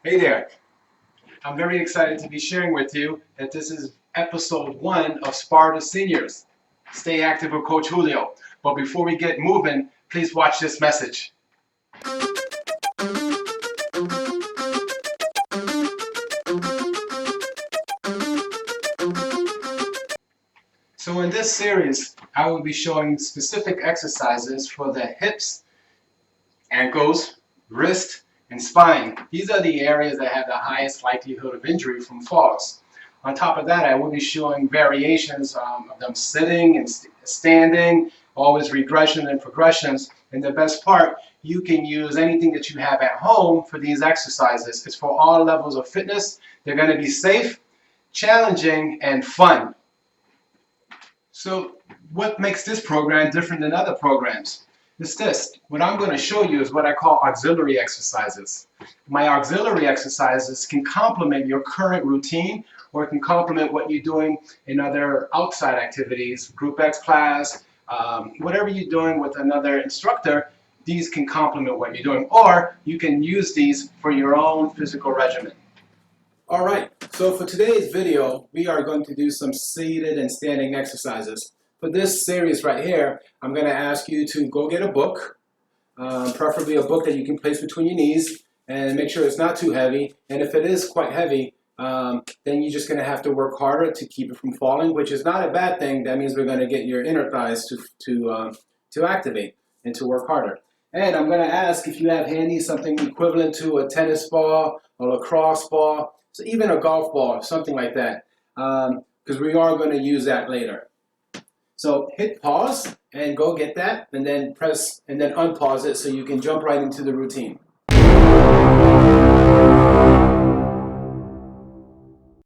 Hey there. I'm very excited to be sharing with you that this is episode 1 of SPARTA Seniors. Stay active with Coach Julio. But before we get moving, please watch this message. So in this series, I will be showing specific exercises for the hips, ankles, wrist, and spine. These are the areas that have the highest likelihood of injury from falls. On top of that, I will be showing variations of them sitting and standing, always regression and progressions. And the best part, you can use anything that you have at home for these exercises. It's for all levels of fitness. They're going to be safe, challenging, and fun. So what makes this program different than other programs? It's this. What I'm going to show you is what I call auxiliary exercises. My auxiliary exercises can complement your current routine, or it can complement what you're doing in other outside activities, group X class, whatever you're doing with another instructor. These can complement what you're doing, or you can use these for your own physical regimen. All right, so for today's video, we are going to do some seated and standing exercises. For this series right here, I'm going to ask you to go get a book, preferably a book that you can place between your knees, and make sure it's not too heavy. And if it is quite heavy, then you're just going to have to work harder to keep it from falling, which is not a bad thing. That means we're going to get your inner thighs to activate and to work harder. And I'm going to ask if you have handy something equivalent to a tennis ball, a lacrosse ball, so even a golf ball, something like that, because we are going to use that later. So hit pause and go get that, and then press and then unpause it so you can jump right into the routine.